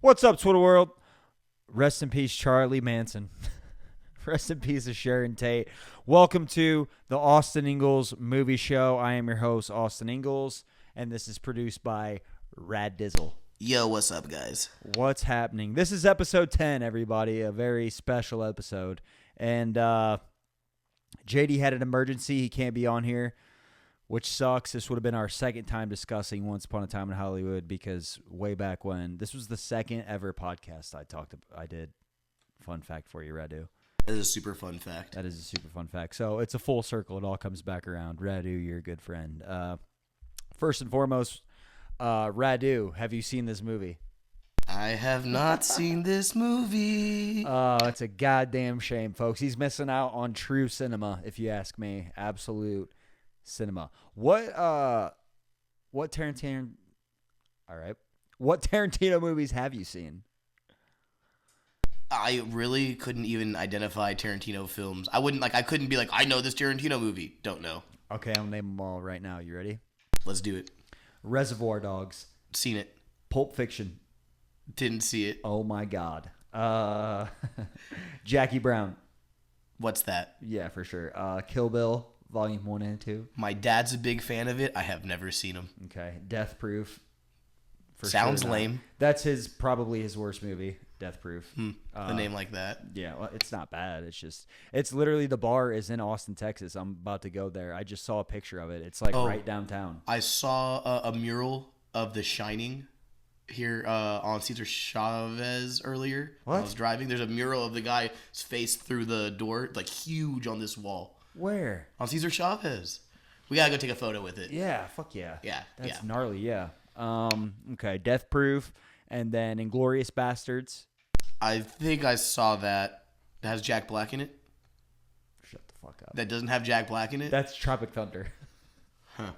What's up, Twitter world? Rest in peace, Charlie Manson. Rest in peace, Sharon Tate. Welcome to the Austin Ingels movie show. I am your host, Austin Ingels, and this is produced by Rad Dizzle. Yo, what's up, guys? What's happening? This is episode 10, everybody. A very special episode. And JD had an emergency. He can't be on here, which sucks. This would have been our second time discussing Once Upon a Time in Hollywood because way back when, this was the second ever podcast I did. Fun fact for you, Radu. That is a super fun fact. That is a super fun fact. So it's a full circle. It all comes back around. Radu, you're a good friend. First and foremost, Radu, have you seen this movie? I have not seen this movie. It's a goddamn shame, folks. He's missing out on true cinema, if you ask me. Absolute cinema. What Tarantino? All right. What Tarantino movies have you seen? I really couldn't even identify Tarantino films. I couldn't be like, I know this Tarantino movie. Don't know. Okay, I'll name them all right now. You ready? Let's do it. Reservoir Dogs. Seen it. Pulp Fiction. Didn't see it. Oh my God. Jackie Brown. What's that? Yeah, for sure. Kill Bill, Volume 1 and 2. My dad's a big fan of it. I have never seen him. Okay. Death Proof. Sounds lame. That's probably his worst movie, Death Proof. A name like that. Yeah, well, it's not bad. It's literally, the bar is in Austin, Texas. I'm about to go there. I just saw a picture of it. It's like right downtown. I saw a mural of The Shining here on Cesar Chavez earlier. What? When I was driving. There's a mural of the guy's face through the door, like huge on this wall. Where? On Cesar Chavez. We gotta go take a photo with it. Yeah, fuck yeah. Yeah, That's gnarly, yeah. Okay, Death Proof, and then Inglourious Bastards. I think I saw that. It has Jack Black in it. Shut the fuck up. That doesn't have Jack Black in it? That's Tropic Thunder. Huh.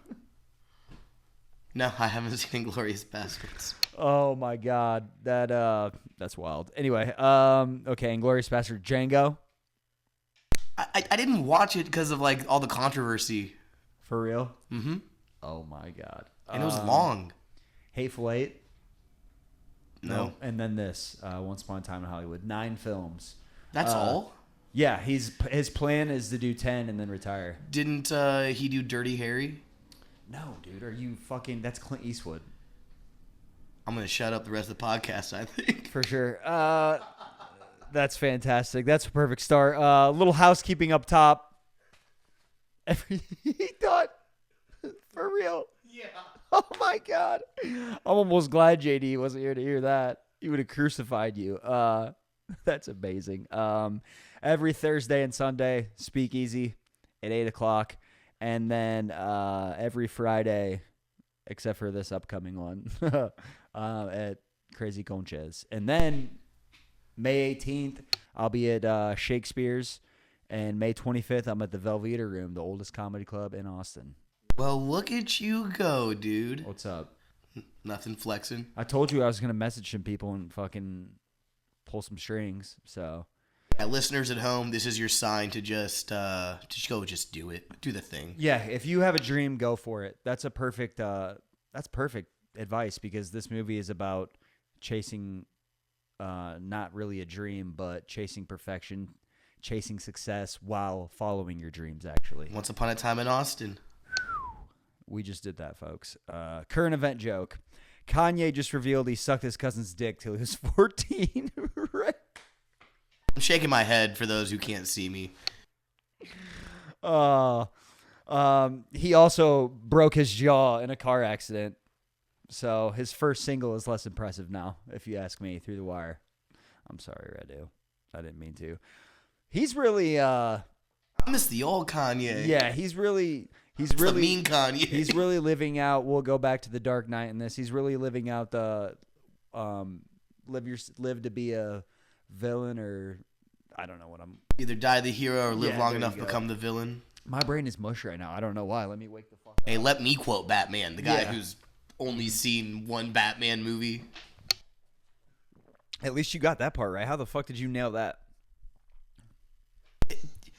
No, I haven't seen Inglourious Bastards. Oh my God, that's wild. Anyway, okay, Inglourious Bastards, Django. I didn't watch it because of like all the controversy. For real? Mm-hmm. Oh my God. And it was long. Hateful Eight. No. And then this, Once Upon a Time in Hollywood. 9 films. That's all? Yeah, his plan is to do 10 and then retire. Didn't he do Dirty Harry? No, dude. Are you fucking... That's Clint Eastwood. I'm going to shut up the rest of the podcast, I think. For sure. That's fantastic. That's a perfect start. Little housekeeping up top. He thought... For real. Yeah. Oh my God. I'm almost glad JD wasn't here to hear that. He would have crucified you. That's amazing. Every Thursday and Sunday, Speakeasy at 8 o'clock. And then every Friday, except for this upcoming one, at Crazy Conches. And then May 18th, I'll be at Shakespeare's. And May 25th, I'm at the Velveeta Room, the oldest comedy club in Austin. Well, look at you go, dude. What's up? Nothing flexing. I told you I was going to message some people and fucking pull some strings, so. Yeah, listeners at home, this is your sign to just go do it. Do the thing. Yeah, if you have a dream, go for it. That's perfect advice because this movie is about chasing not really a dream, but chasing perfection, chasing success while following your dreams, actually. Once Upon a Time in Austin. We just did that, folks. Current event joke. Kanye just revealed he sucked his cousin's dick till he was 14. Right? I'm shaking my head for those who can't see me. He also broke his jaw in a car accident. So his first single is less impressive now, if you ask me, Through the Wire. I'm sorry, Radu. I didn't mean to. He's really... I miss the old Kanye. Yeah, he's really the mean Kanye. He's really living out. We'll go back to the Dark Knight in this. He's really living out the live to be a villain, or I don't know what I'm. Either die the hero or live long enough to become the villain. My brain is mush right now. I don't know why. Let me wake the fuck up. Hey, let me quote Batman, the guy who's only seen one Batman movie. At least you got that part right. How the fuck did you nail that?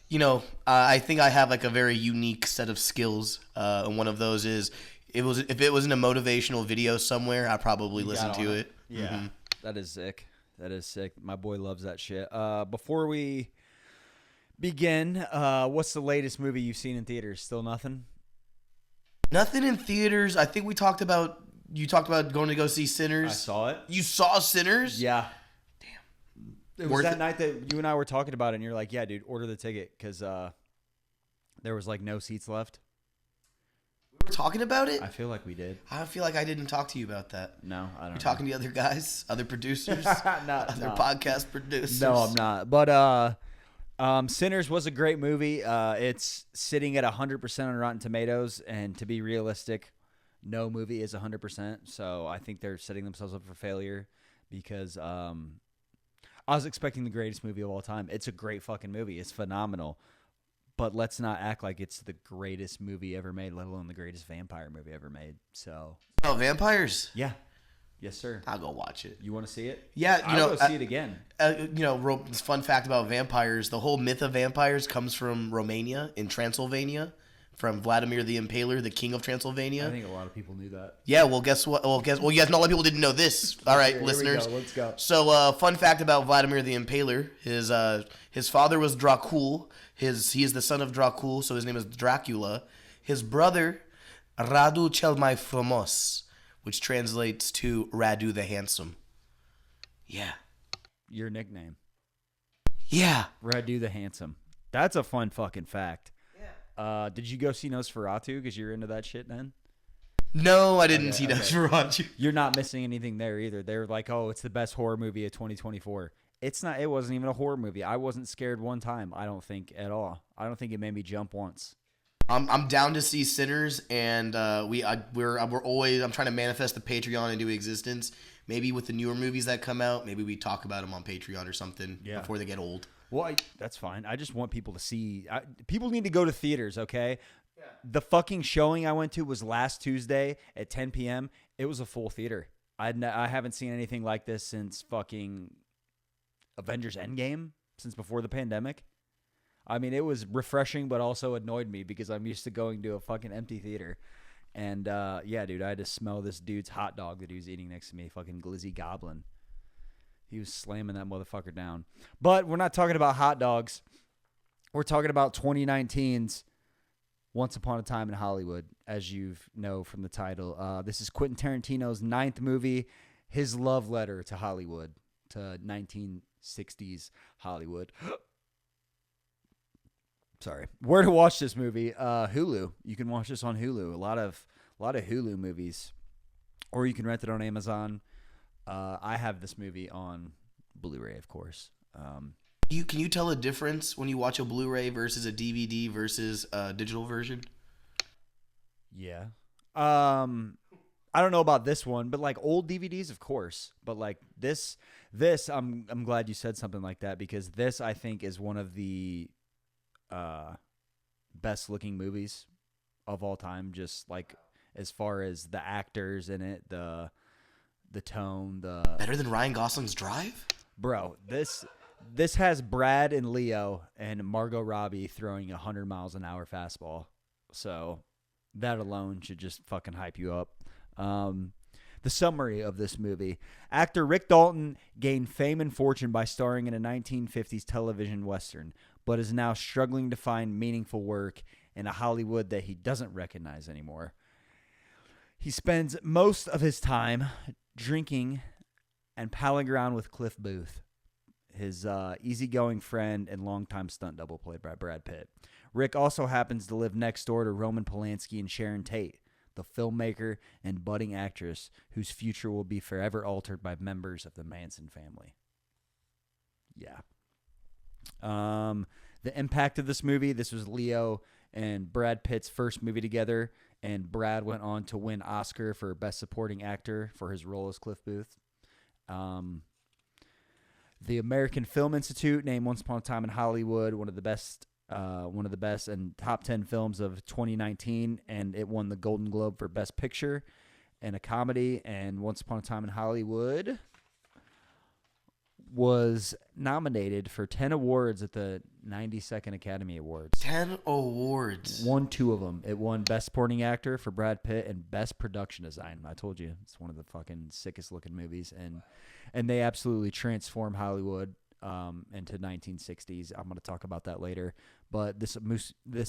You know, I think I have like a very unique set of skills, and one of those is if it was in a motivational video somewhere, I probably listen to it. Yeah. That is sick. That is sick. My boy loves that shit. Before we begin, what's the latest movie you've seen in theaters? Still nothing? Nothing in theaters. I think you talked about going to go see Sinners. I saw it. You saw Sinners? Yeah. It was Worth that it? night that you and I were talking about it, and you're like, yeah, dude, order the ticket because there was like no seats left. We were talking about it? I feel like we did. I feel like I didn't talk to you about that. No, I don't You're know. talking to other guys, other producers, other podcast producers. No, I'm not. But Sinners was a great movie. It's sitting at 100% on Rotten Tomatoes, and to be realistic, no movie is 100%. So I think they're setting themselves up for failure because I was expecting the greatest movie of all time. It's a great fucking movie. It's phenomenal. But let's not act like it's the greatest movie ever made, let alone the greatest vampire movie ever made. So, Oh, vampires? yeah. Yes, sir. I'll go watch it. You want to see it? Yeah, I'll go see it again. Fun fact about vampires: the whole myth of vampires comes from Romania in Transylvania, from Vladimir the Impaler, the king of Transylvania. I think a lot of people knew that. Yeah, well, guess what? Well, yes, not a lot of people didn't know this. All right, Here listeners. we go. Let's go. So, fun fact about Vladimir the Impaler: his father was Dracul. He is the son of Dracul, so his name is Dracula. His brother, Radu cel mai frumos, which translates to Radu the Handsome. Yeah. Your nickname. Yeah. Radu the Handsome. That's a fun fucking fact. Yeah. Did you go see Nosferatu because you're into that shit then? No, I didn't see Nosferatu. You're not missing anything there either. They're like, oh, it's the best horror movie of 2024. It's not. It wasn't even a horror movie. I wasn't scared one time, I don't think, at all. I don't think it made me jump once. I'm down to see Sinners, and we're always. I'm trying to manifest the Patreon into existence. Maybe with the newer movies that come out, maybe we talk about them on Patreon or something before they get old. Well, that's fine. I just want people to see. People need to go to theaters, okay? Yeah. The fucking showing I went to was last Tuesday at 10 p.m. It was a full theater. I haven't seen anything like this since fucking Avengers Endgame, since before the pandemic. I mean, it was refreshing, but also annoyed me because I'm used to going to a fucking empty theater. And, yeah, dude, I had to smell this dude's hot dog that he was eating next to me, fucking Glizzy Goblin. He was slamming that motherfucker down. But we're not talking about hot dogs. We're talking about 2019's Once Upon a Time in Hollywood, as you know from the title. This is Quentin Tarantino's 9th movie, his love letter to Hollywood, to 1960s Hollywood. Sorry. Where to watch this movie? Hulu. You can watch this on Hulu. A lot of Hulu movies, or you can rent it on Amazon. I have this movie on Blu-ray, of course. Can you tell a difference when you watch a Blu-ray versus a DVD versus a digital version? Yeah. I don't know about this one, but like old DVDs, of course. But like this, I'm glad you said something like that because this I think is one of the best looking movies of all time. Just like as far as the actors in it, the tone, better than Ryan Gosling's Drive? Bro, this has Brad and Leo and Margot Robbie throwing 100 miles an hour fastball. So that alone should just fucking hype you up. The summary of this movie. Actor Rick Dalton gained fame and fortune by starring in a 1950s television western, but is now struggling to find meaningful work in a Hollywood that he doesn't recognize anymore. He spends most of his time drinking and palling around with Cliff Booth, his easygoing friend and longtime stunt double played by Brad Pitt. Rick also happens to live next door to Roman Polanski and Sharon Tate, the filmmaker and budding actress whose future will be forever altered by members of the Manson family. Yeah. The impact of this movie, this was Leo and Brad Pitt's first movie together, and Brad went on to win Oscar for Best Supporting Actor for his role as Cliff Booth. The American Film Institute named Once Upon a Time in Hollywood one of the best and top 10 films of 2019, and it won the Golden Globe for Best Picture and a comedy. And Once Upon a Time in Hollywood was nominated for 10 awards at the 92nd Academy Awards. 10 awards. Won 2 of them. It won Best Supporting Actor for Brad Pitt and Best Production Design. I told you, it's one of the fucking sickest looking movies, and they absolutely transform Hollywood into 1960s. I'm going to talk about that later. But this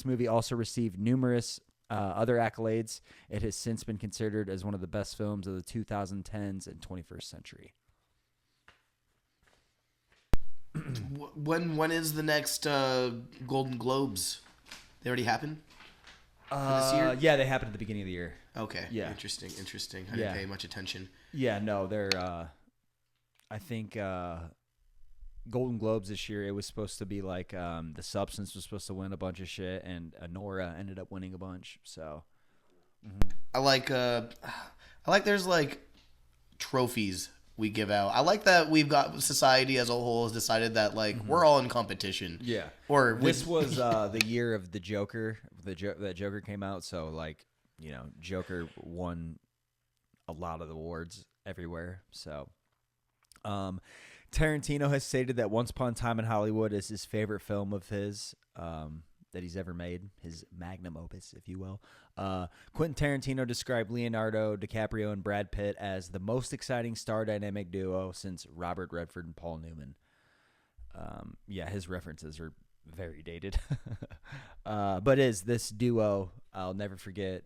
movie also received numerous other accolades. It has since been considered as one of the best films of the 2010s and 21st century. When is the next Golden Globes? They already happened for this year? Yeah, they happened at the beginning of the year. Okay. Yeah. Interesting. I didn't pay much attention. Yeah, no, they're. I think Golden Globes this year. It was supposed to be like The Substance was supposed to win a bunch of shit, and Nora ended up winning a bunch. So. I like there's like trophies we give out. I like that we've got society as a whole has decided that like we're all in competition. Yeah. Or This was the year of the Joker. That Joker came out, so like Joker won a lot of the awards everywhere. So, Tarantino has stated that Once Upon a Time in Hollywood is his favorite film of his that he's ever made, his magnum opus, if you will. Quentin Tarantino described Leonardo DiCaprio and Brad Pitt as the most exciting star dynamic duo since Robert Redford and Paul Newman. Yeah, his references are very dated. But this duo, I'll never forget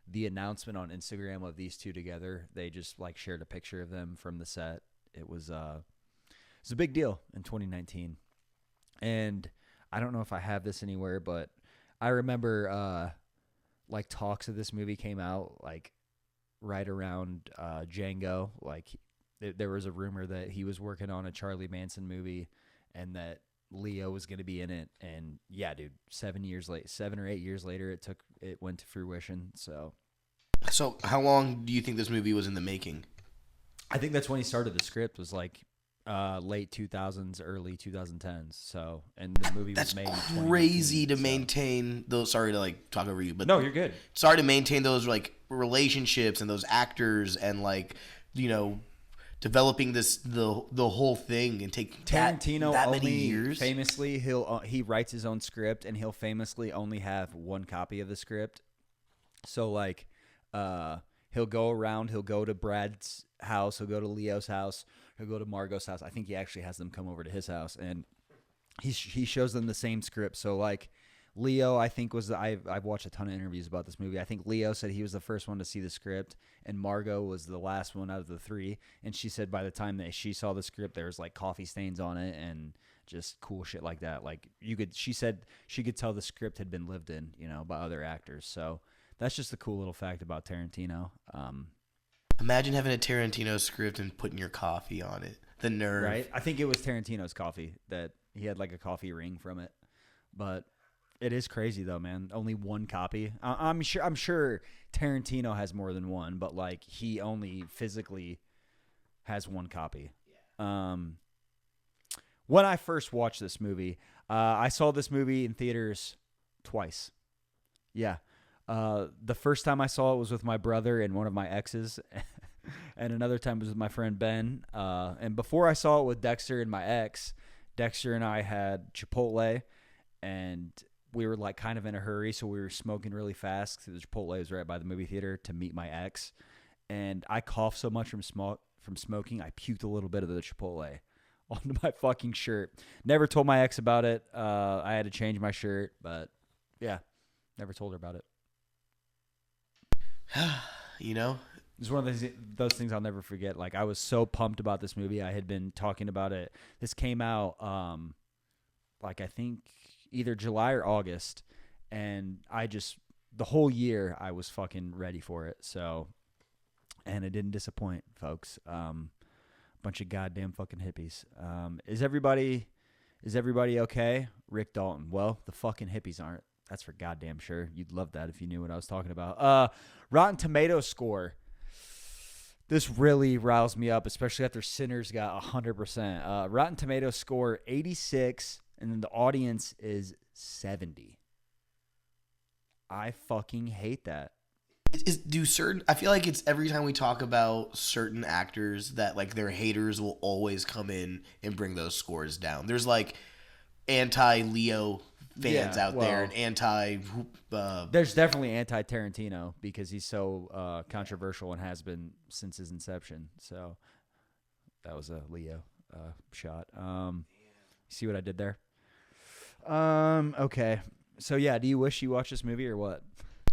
the announcement on Instagram of these two together. They just like shared a picture of them from the set. It was a big deal in 2019. And I don't know if I have this anywhere, but I remember like talks of this movie came out like right around Django. Like there was a rumor that he was working on a Charlie Manson movie and that Leo was going to be in it. And yeah, dude, 7 or 8 years later, it went to fruition. So how long do you think this movie was in the making? I think that's when he started the script, was like late 2000s, early 2010s. So, and the movie was made in 2019. Crazy to maintain those. Sorry to like talk over you, but no, you're good. Sorry to maintain those like relationships and those actors and like developing the whole thing and take Tarantino that only many years. Famously, he writes his own script and he'll famously only have one copy of the script. So like, he'll go around. He'll go to Brad's house. He'll go to Leo's house. He'll go to Margot's house. I think he actually has them come over to his house, and he shows them the same script. So like Leo, I think I've watched a ton of interviews about this movie. I think Leo said he was the first one to see the script, and Margot was the last one out of the 3. And she said by the time that she saw the script, there was like coffee stains on it and just cool shit like that. Like she said she could tell the script had been lived in, by other actors. So that's just a cool little fact about Tarantino. Imagine having a Tarantino script and putting your coffee on it. The nerve. Right? I think it was Tarantino's coffee that he had like a coffee ring from it. But it is crazy though, man. Only one copy. I'm sure Tarantino has more than one, but like he only physically has one copy. When I first watched this movie, I saw this movie in theaters twice. Yeah. The first time I saw it was with my brother and one of my exes, and another time was with my friend Ben. And before I saw it with Dexter and my ex, Dexter and I had Chipotle, and we were like kind of in a hurry, so we were smoking really fast because the Chipotle was right by the movie theater to meet my ex. And I coughed so much from smoking, I puked a little bit of the Chipotle onto my fucking shirt. Never told my ex about it. I had to change my shirt, but yeah, never told her about it. It's one of those things I'll never forget. Like, I was so pumped about this movie. I had been talking about it. This came out, like, I think either July or August. And the whole year, I was fucking ready for it. So, and it didn't disappoint, folks. Bunch of goddamn fucking hippies. Is everybody okay? Rick Dalton. Well, the fucking hippies aren't. That's for goddamn sure. You'd love that if you knew what I was talking about. Rotten Tomatoes score. This really riles me up, especially after Sinners got 100%. Rotten Tomatoes score 86, and then the audience is 70. I fucking hate that. Do certain? I feel like it's every time we talk about certain actors that like their haters will always come in and bring those scores down. There's like anti Leo fans Yeah, out there and well, anti. there's definitely anti-Tarantino because he's so controversial and has been since his inception. So that was a Leo shot. See what I did there? Okay. So yeah, do you wish you watched this movie or what?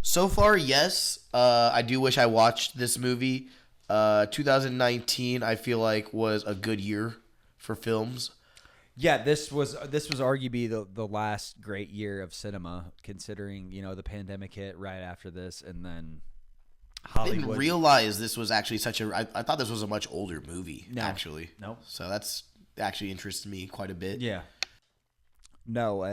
So far, yes. I do wish I watched this movie. 2019, I feel like was a good year for films. Yeah, this was arguably the last great year of cinema, considering the pandemic hit right after this, and then I didn't Hollywood. realize this was actually such a. I thought this was a much older movie, No, actually. no, So that's actually interested me quite a bit. yeah, no.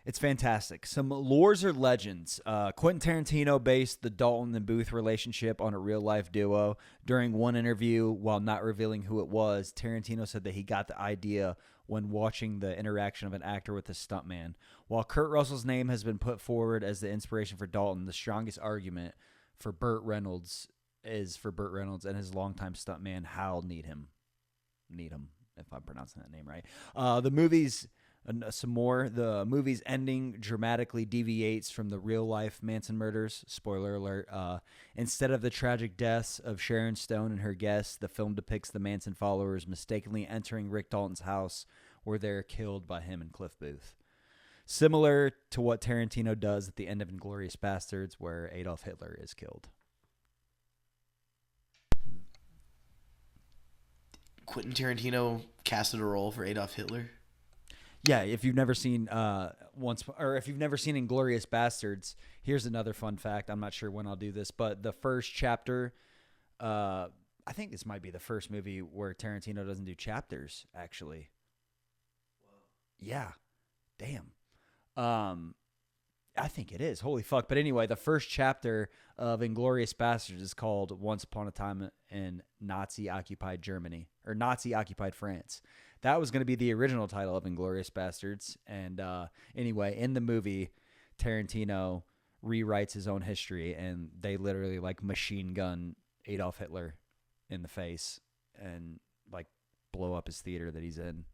It's fantastic. Some lores or legends. Quentin Tarantino based the Dalton and Booth relationship on a real life duo. During one interview, while not revealing who it was, Tarantino said that he got the idea when watching the interaction of an actor with a stuntman. While Kurt Russell's name has been put forward as the inspiration for Dalton, the strongest argument for Burt Reynolds is for Burt Reynolds and his longtime stuntman Hal Needham. Needham, if I'm pronouncing that name right. The movie's some more. The movie's ending dramatically deviates from the real life Manson murders. Spoiler alert. Instead of the tragic deaths of Sharon Stone and her guests, the film depicts the Manson followers mistakenly entering Rick Dalton's house where they're killed by him and Cliff Booth. Similar to what Tarantino does at the end of Inglourious Bastards, where Adolf Hitler is killed. Quentin Tarantino casted a role for Adolf Hitler. Yeah, if you've never seen if you've never seen Inglourious Bastards, here's another fun fact. I'm not sure when I'll do this, but the first chapter, I think this might be the first movie where Tarantino doesn't do chapters. Actually, yeah, damn. I think it is. Holy fuck! But anyway, the first chapter of Inglourious Bastards is called "Once Upon a Time in Nazi-occupied Germany" or Nazi-occupied France. That was going to be the original title of Inglourious Bastards. And anyway, in the movie, Tarantino rewrites his own history, and they literally like machine gun Adolf Hitler in the face and like blow up his theater that he's in.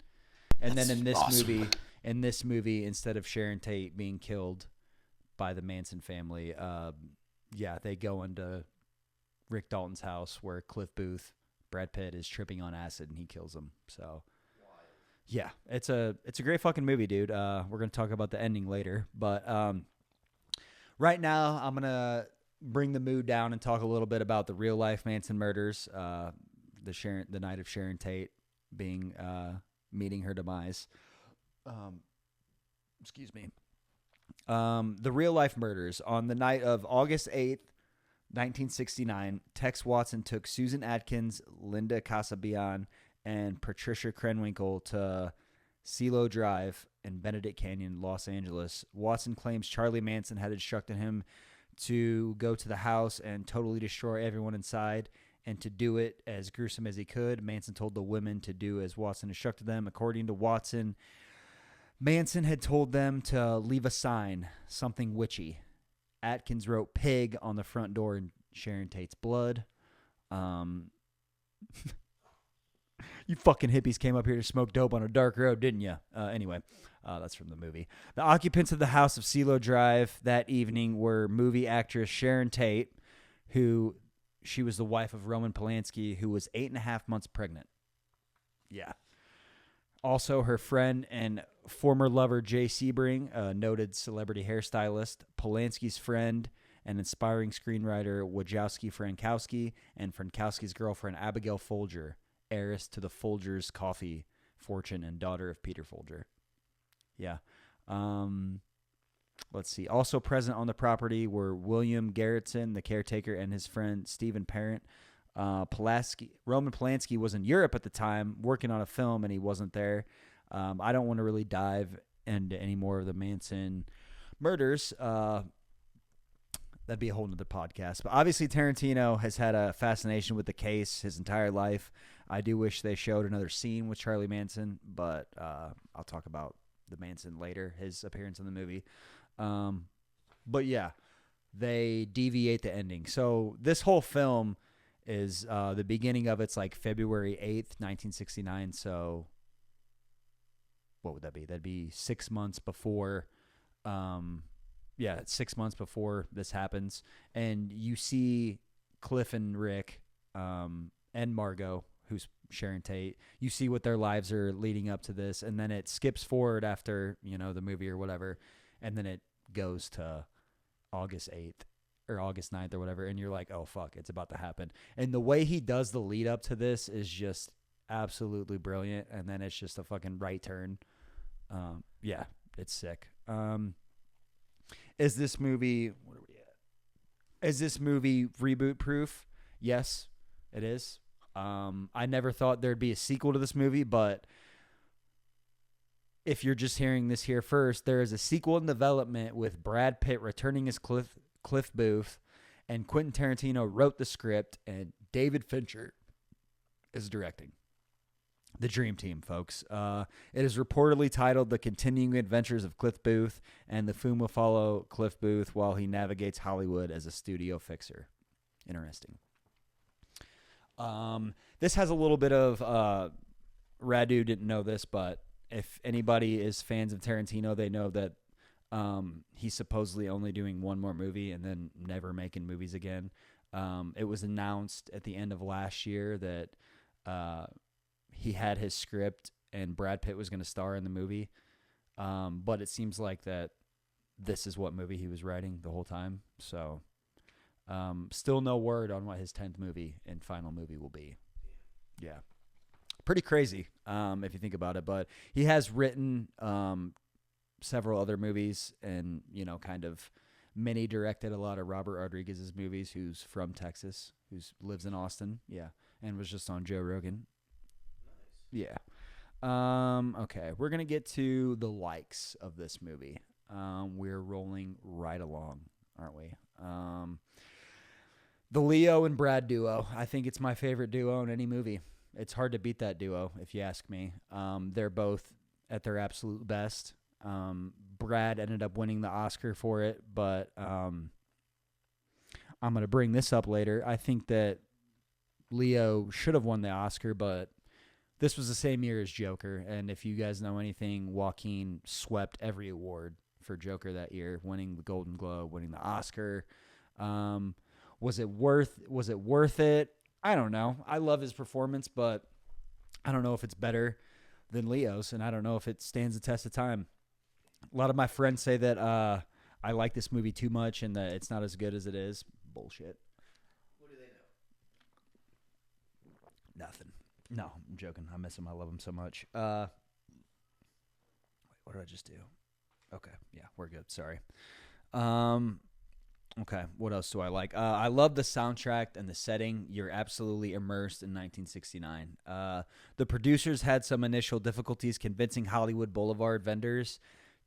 And That's then awesome. in this movie, instead of Sharon Tate being killed by the Manson family, they go into Rick Dalton's house where Cliff Booth, Brad Pitt, is tripping on acid and he kills him. So yeah, it's a great fucking movie, dude. We're gonna talk about the ending later, but right now I'm gonna bring the mood down and talk a little bit about the real life Manson murders. The night of Sharon Tate being meeting her demise. Excuse me. The real life murders. On the night of August 8th, 1969, Tex Watson took Susan Atkins, Linda Casabian, and Patricia Krenwinkel to CeeLo Drive in Benedict Canyon, Los Angeles. Watson claims Charlie Manson had instructed him to go to the house and totally destroy everyone inside, and to do it as gruesome as he could. Manson told the women to do as Watson instructed them. According to Watson, Manson had told them to leave a sign, something witchy. Atkins wrote "pig" on the front door in Sharon Tate's blood. You fucking hippies came up here to smoke dope on a dark road, didn't you? Anyway, that's from the movie. The occupants of the house of CeeLo Drive that evening were movie actress Sharon Tate, who she was the wife of Roman Polanski, who was 8.5 months pregnant. Yeah. Also, her friend and former lover Jay Sebring, a noted celebrity hairstylist, Polanski's friend and inspiring screenwriter Wojciech Frankowski, and Frankowski's girlfriend Abigail Folger, heiress to the Folgers coffee fortune and daughter of Peter Folger. Yeah. Let's see. Also present on the property were William Garrettson, the caretaker, and his friend Stephen Parent. Roman Polanski was in Europe at the time working on a film, and he wasn't there. I don't want to really dive into any more of the Manson murders. That'd be a whole nother podcast. But obviously, Tarantino has had a fascination with the case his entire life. I do wish they showed another scene with Charlie Manson, but I'll talk about the Manson later, his appearance in the movie. But yeah, they deviate the ending. So this whole film is the beginning of it's like February 8th, 1969. So what would that be? That'd be 6 months before. Yeah, 6 months before this happens, and you see Cliff and Rick, and Margot, who's Sharon Tate. You see what their lives are leading up to this, and then it skips forward after the movie or whatever, and then it goes to August 8th or August 9th or whatever, and you're like, oh fuck, it's about to happen. And the way he does the lead up to this is just absolutely brilliant, and then it's just a fucking right turn. Yeah, it's sick. Is this movie? What are we at? Is this movie reboot proof? Yes, it is. I never thought there'd be a sequel to this movie, but if you're just hearing this here first, there is a sequel in development with Brad Pitt returning as Cliff Booth, and Quentin Tarantino wrote the script, and David Fincher is directing. The Dream Team, folks. It is reportedly titled The Continuing Adventures of Cliff Booth, and the film will follow Cliff Booth while he navigates Hollywood as a studio fixer. Interesting. This has a little bit of Radu didn't know this, but if anybody is fans of Tarantino, they know that he's supposedly only doing one more movie and then never making movies again. It was announced at the end of last year that he had his script and Brad Pitt was going to star in the movie, but it seems like that this is what movie he was writing the whole time. So still no word on what his 10th movie and final movie will be. Yeah. Pretty crazy if you think about it, but he has written several other movies and, kind of mini directed a lot of Robert Rodriguez's movies, who's from Texas, who lives in Austin. Yeah. And was just on Joe Rogan. Nice. Yeah. Okay. We're going to get to the likes of this movie. We're rolling right along, aren't we? The Leo and Brad duo. I think it's my favorite duo in any movie. It's hard to beat that duo, if you ask me. They're both at their absolute best. Brad ended up winning the Oscar for it, but I'm going to bring this up later. I think that Leo should have won the Oscar, but this was the same year as Joker, and if you guys know anything, Joaquin swept every award for Joker that year, winning the Golden Globe, winning the Oscar. Was it worth it? I don't know. I love his performance, but I don't know if it's better than Leo's, and I don't know if it stands the test of time. A lot of my friends say that I like this movie too much and that it's not as good as it is. Bullshit. What do they know? Nothing. No, I'm joking. I miss him. I love him so much. Wait, what did I just do? Okay. Yeah, we're good. Sorry. Okay, what else do I like? I love the soundtrack and the setting. You're absolutely immersed in 1969. The producers had some initial difficulties convincing Hollywood Boulevard vendors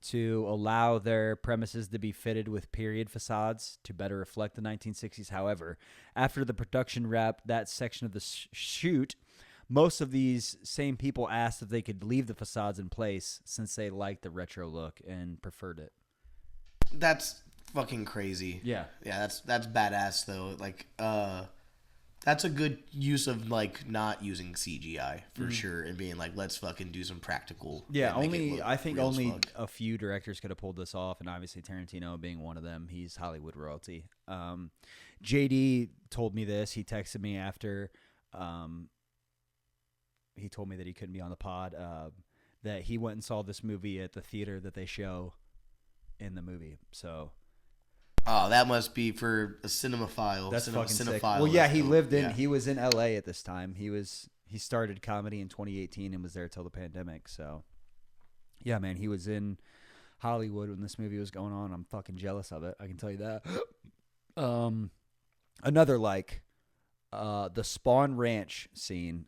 to allow their premises to be fitted with period facades to better reflect the 1960s. However, after the production wrapped that section of the shoot, most of these same people asked if they could leave the facades in place since they liked the retro look and preferred it. That's fucking crazy. Yeah. Yeah, that's badass though. Like that's a good use of like not using CGI for sure and being like, let's fucking do some practical. Yeah, I think only a few directors could have pulled this off, and obviously Tarantino being one of them. He's Hollywood royalty. JD told me this. He texted me after he told me that he couldn't be on the pod, that he went and saw this movie at the theater that they show in the movie. So oh, that must be for a cinemaphile. That's fucking sick. Cinephile. Well, yeah, he was in LA at this time. He started comedy in 2018 and was there till the pandemic. So yeah, man, he was in Hollywood when this movie was going on. I'm fucking jealous of it. I can tell you that. Another the Spawn Ranch scene.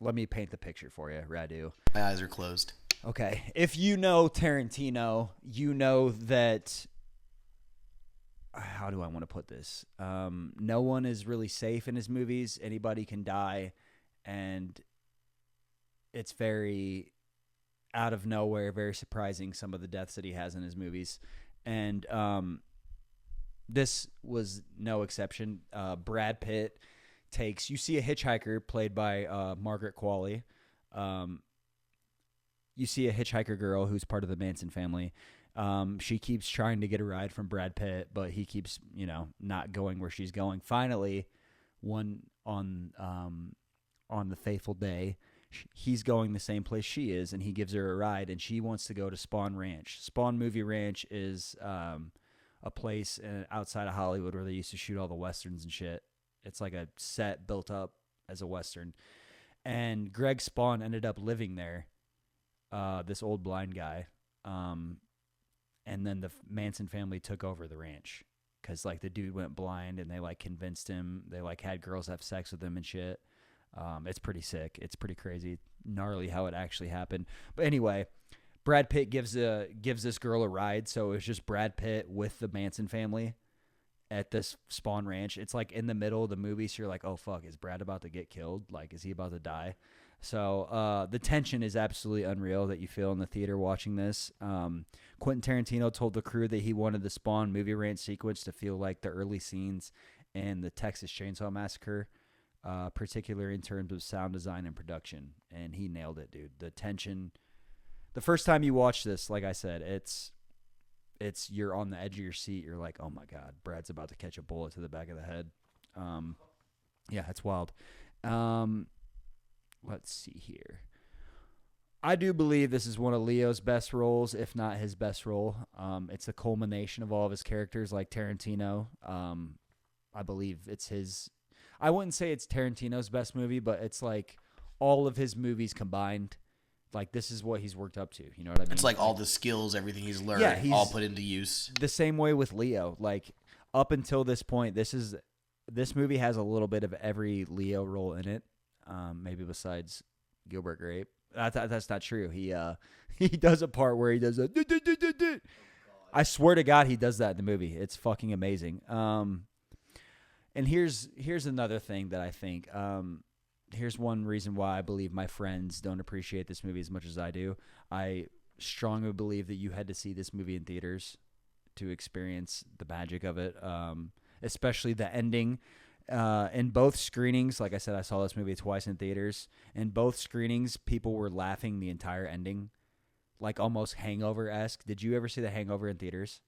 Let me paint the picture for you, Radu. My eyes are closed. Okay, if you know Tarantino, you know that, how do I want to put this? No one is really safe in his movies. Anybody can die, and it's very out of nowhere, very surprising, some of the deaths that he has in his movies. and this was no exception. Brad Pitt takes. You see a hitchhiker played by Margaret Qualley. Um, you see a hitchhiker girl who's part of the Manson family. She keeps trying to get a ride from Brad Pitt, but he keeps, not going where she's going. Finally, one on the fateful day, he's going the same place she is, and he gives her a ride, and she wants to go to Spawn Ranch. Spawn Movie Ranch is a place outside of Hollywood where they used to shoot all the westerns and shit. It's like a set built up as a western, and Greg Spawn ended up living there. This old blind guy. And then the Manson family took over the ranch because like the dude went blind and they like convinced him. They like had girls have sex with him and shit. It's pretty sick. It's pretty crazy, gnarly how it actually happened. But anyway, Brad Pitt gives this girl a ride. So it was just Brad Pitt with the Manson family at this Spawn Ranch. It's like in the middle of the movie. So you're like, oh fuck, is Brad about to get killed? Like, is he about to die? So the tension is absolutely unreal that you feel in the theater watching this. Quentin Tarantino told the crew that he wanted the Spawn movie ranch sequence to feel like the early scenes in the Texas Chainsaw Massacre, particularly in terms of sound design and production. And he nailed it, dude. The tension. The first time you watch this, like I said, it's you're on the edge of your seat. You're like, oh my God, Brad's about to catch a bullet to the back of the head. Yeah, it's wild. Let's see here. I do believe this is one of Leo's best roles, if not his best role. It's a culmination of all of his characters, like Tarantino. I believe it's his. I wouldn't say it's Tarantino's best movie, but it's like all of his movies combined. Like this is what he's worked up to. You know what I mean? It's like all the skills, everything he's learned, all put into use. The same way with Leo. Like up until this point, this movie has a little bit of every Leo role in it. Maybe besides Gilbert Grape. That's not true. He does a part where he does a. I swear to God, he does that in the movie. It's fucking amazing. And here's another thing that I think. Here's one reason why I believe my friends don't appreciate this movie as much as I do. I strongly believe that you had to see this movie in theaters to experience the magic of it, especially the ending. In both screenings, like I said, I saw this movie twice in theaters. In both screenings, people were laughing the entire ending, like almost Hangover-esque. Did you ever see The Hangover in theaters?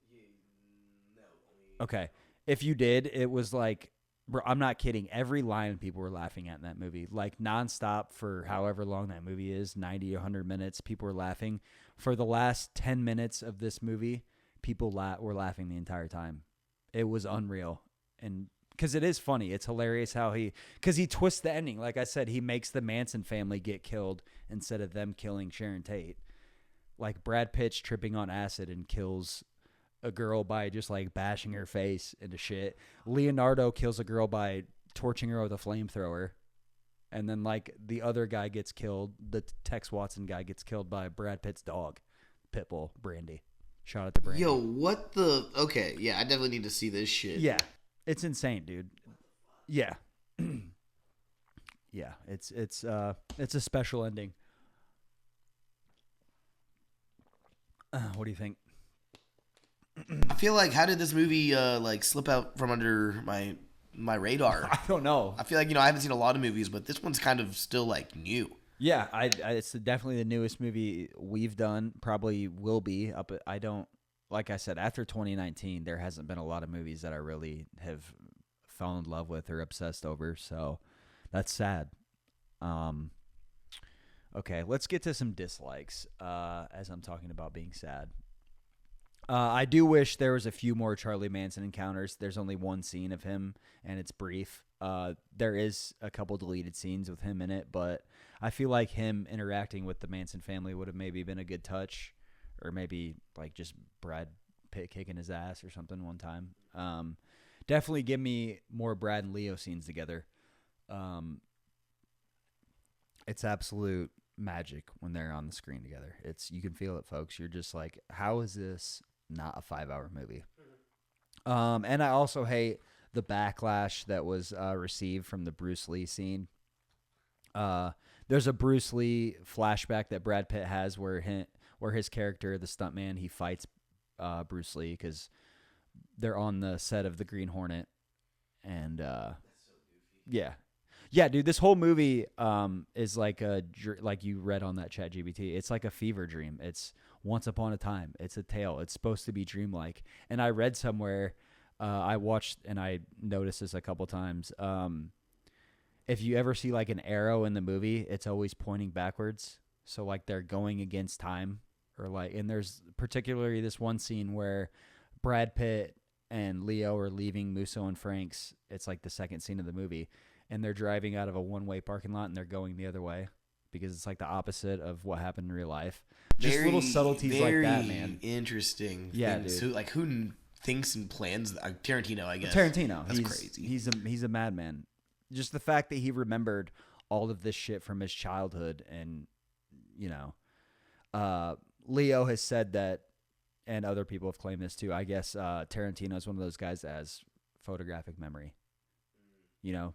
No. Okay. If you did, it was like, bro, I'm not kidding. Every line people were laughing at in that movie, like nonstop for however long that movie is, 90, 100 minutes, people were laughing. For the last 10 minutes of this movie, people were laughing the entire time. It was unreal. And because it is funny. It's hilarious how because he twists the ending. Like I said, he makes the Manson family get killed instead of them killing Sharon Tate. Like Brad Pitt's tripping on acid and kills a girl by just like bashing her face into shit. Leonardo kills a girl by torching her with a flamethrower. And then like the other guy gets killed. The Tex Watson guy gets killed by Brad Pitt's dog, Pitbull, Brandy. Shout out to Brandy. Yo, what the? Okay, yeah, I definitely need to see this shit. Yeah. It's insane, dude. Yeah. Yeah, it's a special ending. What do you think? I feel like how did this movie like slip out from under my radar? I don't know. I feel like I haven't seen a lot of movies, but this one's kind of still like new. Yeah, it's definitely the newest movie we've done. Probably will be up. Like I said, after 2019, there hasn't been a lot of movies that I really have fallen in love with or obsessed over. So that's sad. Okay, let's get to some dislikes as I'm talking about being sad. I do wish there was a few more Charlie Manson encounters. There's only one scene of him, and it's brief. There is a couple deleted scenes with him in it, but I feel like him interacting with the Manson family would have maybe been a good touch. Or maybe like just Brad Pitt kicking his ass or something one time. Definitely give me more Brad and Leo scenes together. It's absolute magic when they're on the screen together. You can feel it, folks. You're just like, how is this not a 5-hour movie? And I also hate the backlash that was received from the Bruce Lee scene. There's a Bruce Lee flashback that Brad Pitt has where his character, the stuntman, he fights Bruce Lee because they're on the set of the Green Hornet, and yeah, yeah, dude. This whole movie is like like you read on that Chat GBT. It's like a fever dream. It's once upon a time. It's a tale. It's supposed to be dreamlike. And I read somewhere, I watched and I noticed this a couple times. If you ever see like an arrow in the movie, it's always pointing backwards. So like they're going against time, or like, and there's particularly this one scene where Brad Pitt and Leo are leaving Musso and Frank's. It's like the second scene of the movie, and they're driving out of a one-way parking lot and they're going the other way because it's like the opposite of what happened in real life. Just little subtleties like that, man. Interesting. Yeah, things. dude. Who thinks and plans? Tarantino, I guess. Tarantino. That's crazy. He's a madman. Just the fact that he remembered all of this shit from his childhood, and Leo has said that, and other people have claimed this too. I guess Tarantino is one of those guys that has photographic memory.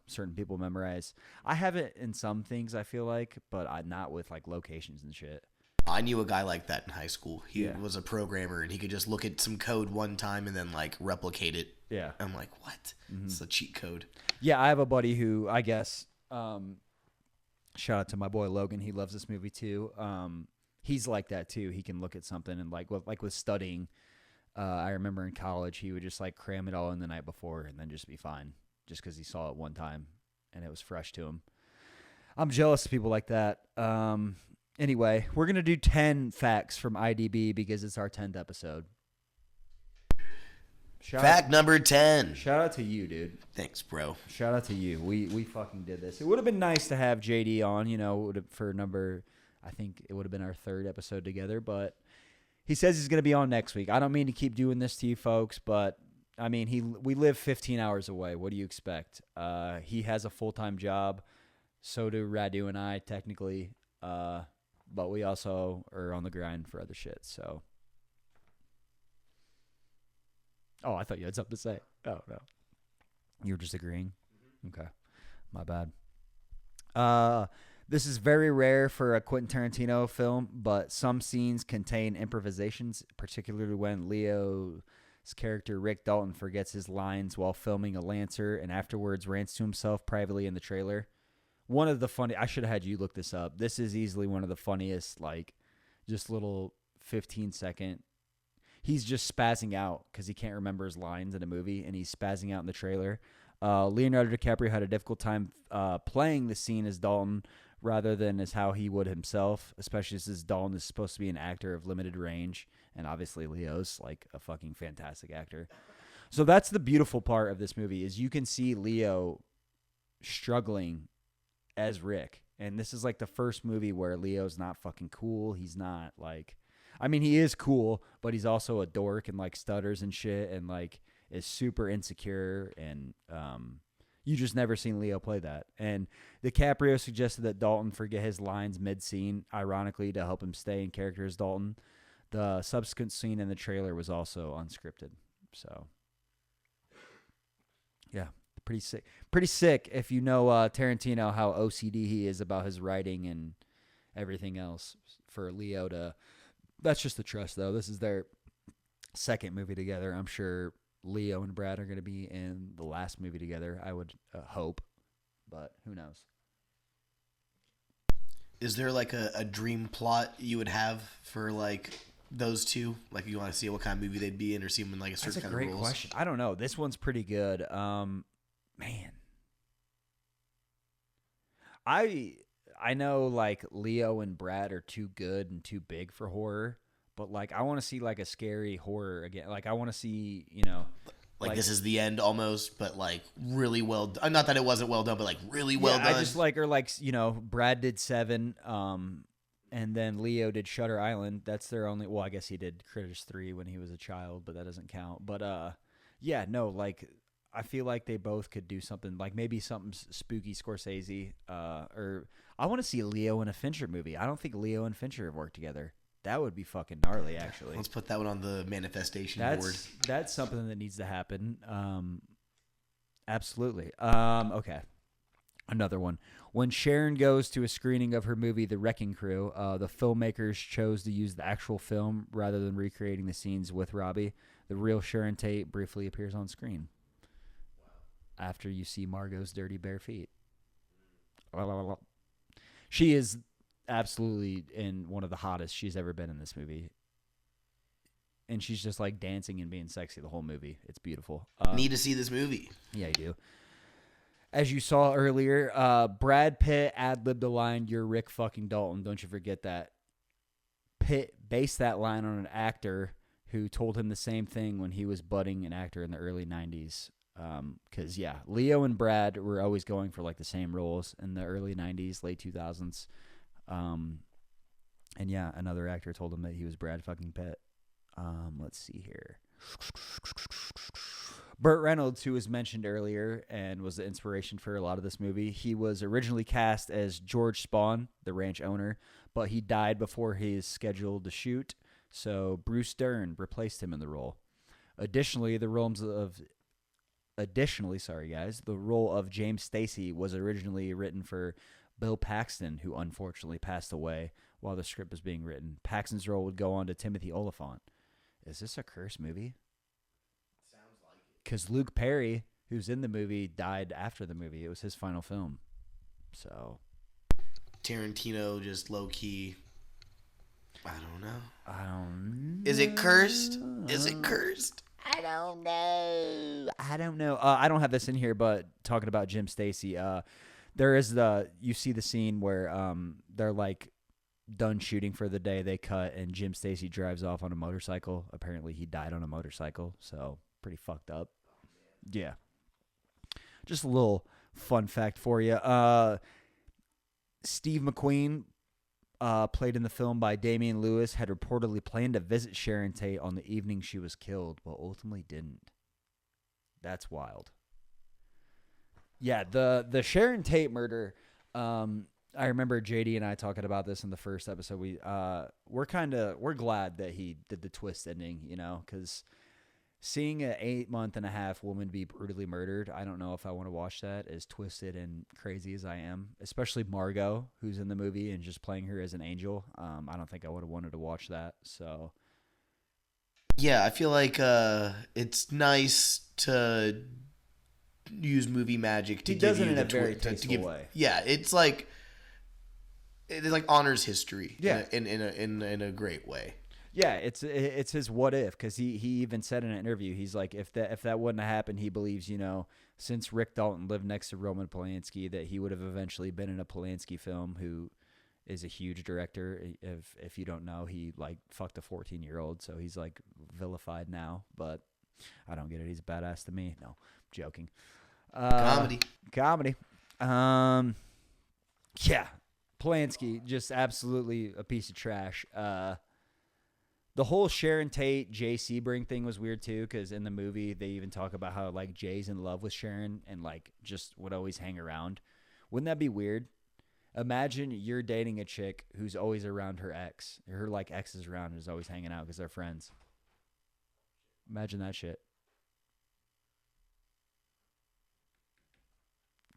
Certain people memorize. I have it in some things, I feel like, but not with like locations and shit. I knew a guy like that in high school. He was a programmer, and he could just look at some code one time and then like replicate it. Yeah. I'm like, what? It's a cheat code. Yeah, I have a buddy who, I guess, shout out to my boy Logan. He loves this movie too. He's like that too. He can look at something and like with studying. I remember in college he would just like cram it all in the night before and then just be fine, just because he saw it one time and it was fresh to him. I'm jealous of people like that. Anyway, we're gonna do 10 facts from IDB because it's our 10th episode. Fact number 10. Shout out to you, dude. Thanks, bro. Shout out to you. We fucking did this. It would have been nice to have JD on, for number, I think it would have been our 3rd episode together, but he says he's going to be on next week. I don't mean to keep doing this to you folks, but I mean, we live 15 hours away. What do you expect? He has a full-time job. So do Radu and I, technically. But we also are on the grind for other shit, so. Oh, I thought you had something to say. Oh, no. You were just agreeing? Okay. My bad. This is very rare for a Quentin Tarantino film, but some scenes contain improvisations, particularly when Leo's character Rick Dalton forgets his lines while filming a Lancer and afterwards rants to himself privately in the trailer. One of the funny, I should have had you look this up. This is easily one of the funniest, like, just little 15-second. He's just spazzing out because he can't remember his lines in a movie, and he's spazzing out in the trailer. Leonardo DiCaprio had a difficult time playing the scene as Dalton rather than as how he would himself, especially since Dalton is supposed to be an actor of limited range, and obviously Leo's like a fucking fantastic actor. So that's the beautiful part of this movie is you can see Leo struggling as Rick. And this is like the first movie where Leo's not fucking cool. He's not like, I mean, he is cool, but he's also a dork and like stutters and shit and like is super insecure. And you just never seen Leo play that. And DiCaprio suggested that Dalton forget his lines mid-scene, ironically, to help him stay in character as Dalton. The subsequent scene in the trailer was also unscripted. So, yeah. Pretty sick. Pretty sick if you know Tarantino, how OCD he is about his writing and everything else for Leo to... That's just the trust, though. This is their second movie together. I'm sure Leo and Brad are going to be in the last movie together, I would hope. But who knows? Is there like a dream plot you would have for like those two? Like you want to see what kind of movie they'd be in or see them in like a certain kind of roles? That's a great question. I don't know. This one's pretty good. Man, I know like Leo and Brad are too good and too big for horror, but like I want to see like a scary horror again. Like I want to see, like this is the end almost, but like really well done. Not that it wasn't well done, but like really well done. I just like, or like, Brad did Seven, and then Leo did Shutter Island. That's their only, well, I guess he did Critters 3 when he was a child, but that doesn't count. But yeah, no, like I feel like they both could do something, like maybe something spooky Scorsese, or I want to see Leo in a Fincher movie. I don't think Leo and Fincher have worked together. That would be fucking gnarly, actually. Let's put that one on the manifestation board. That's something that needs to happen. Absolutely. Okay. Another one. When Sharon goes to a screening of her movie, The Wrecking Crew, the filmmakers chose to use the actual film rather than recreating the scenes with Robbie. The real Sharon Tate briefly appears on screen after you see Margot's dirty bare feet. She is absolutely in one of the hottest she's ever been in this movie. And she's just like dancing and being sexy the whole movie. It's beautiful. Need to see this movie. Yeah, you do. As you saw earlier, Brad Pitt ad-libbed the line, "You're Rick fucking Dalton." Don't you forget that. Pitt based that line on an actor who told him the same thing when he was budding an actor in the early 90s. Because, yeah, Leo and Brad were always going for, like, the same roles in the early 90s, late 2000s. And, yeah, another actor told him that he was Brad fucking Pitt. Let's see here. Burt Reynolds, who was mentioned earlier and was the inspiration for a lot of this movie, he was originally cast as George Spahn, the ranch owner, but he died before he is scheduled to shoot, so Bruce Dern replaced him in the role. Additionally, the role of James Stacy was originally written for Bill Paxton, who unfortunately passed away while the script was being written. Paxton's role would go on to Timothy Olyphant. Is this a curse movie? Because Luke Perry, who's in the movie, died after the movie. It was his final film. So Tarantino just low key. I don't know. I don't. Is it cursed? Is it cursed? I don't know. I don't have this in here, but talking about Jim Stacy, there is you see the scene where they're like done shooting for the day. They cut, and Jim Stacy drives off on a motorcycle. Apparently, he died on a motorcycle. So. Pretty fucked up. Yeah. Just a little fun fact for you. Steve McQueen, played in the film by Damian Lewis, had reportedly planned to visit Sharon Tate on the evening she was killed, but ultimately didn't. That's wild. Yeah, the Sharon Tate murder, I remember JD and I talking about this in the first episode. We're glad that he did the twist ending, because seeing an 8-month-and-a-half woman be brutally murdered, I don't know if I want to watch that, as twisted and crazy as I am. Especially Margot, who's in the movie and just playing her as an angel. I don't think I would have wanted to watch that. So, yeah, I feel like it's nice to use movie magic to he give does it you in the a very tasteful way. Yeah, it like honors history. Yeah. in a great way. Yeah, it's his what if, because he even said in an interview, he's like, if that wouldn't have happened, he believes, since Rick Dalton lived next to Roman Polanski, that he would have eventually been in a Polanski film, who is a huge director. If you don't know, he like fucked a 14-year-old, so he's like vilified now, but I don't get it. He's a badass to me. No, joking. Comedy. Yeah, Polanski, just absolutely a piece of trash. The whole Sharon Tate, Jay Sebring thing was weird too, because in the movie they even talk about how like Jay's in love with Sharon and like just would always hang around. Wouldn't that be weird? Imagine you're dating a chick who's always around her ex. Her like ex is around and is always hanging out because they're friends. Imagine that shit.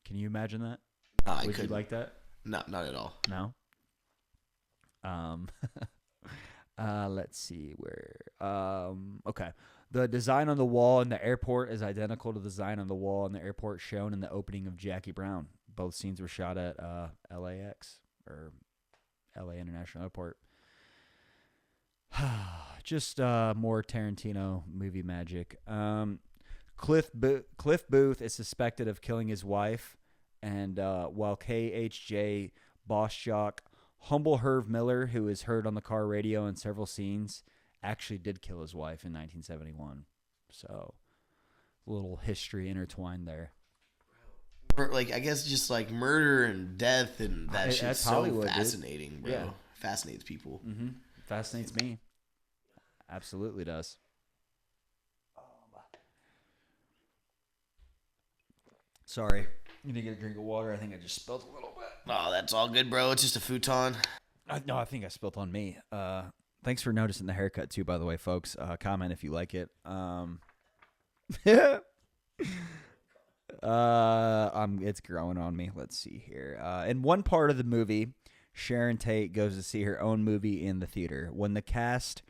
Can you imagine that? No, Would you like that? No, not at all. No. Let's see where. Okay. The design on the wall in the airport is identical to the design on the wall in the airport shown in the opening of Jackie Brown. Both scenes were shot at LAX, or LA International Airport. Just more Tarantino movie magic. Cliff Booth is suspected of killing his wife, and while KHJ boss jock Humble Herv Miller, who is heard on the car radio in several scenes, actually did kill his wife in 1971. So, a little history intertwined there. Like, I guess just like murder and death and that's so Hollywood, fascinating, dude. bro. Yeah. Fascinates people. Mm-hmm. Fascinates me. Absolutely does. Sorry. You need to get a drink of water. I think I just spilled a little bit. Oh, that's all good, bro. It's just a futon. No, I think I spilled on me. Thanks for noticing the haircut too, by the way, folks. Comment if you like it. Yeah. It's growing on me. Let's see here. In one part of the movie, Sharon Tate goes to see her own movie in the theater. When the cast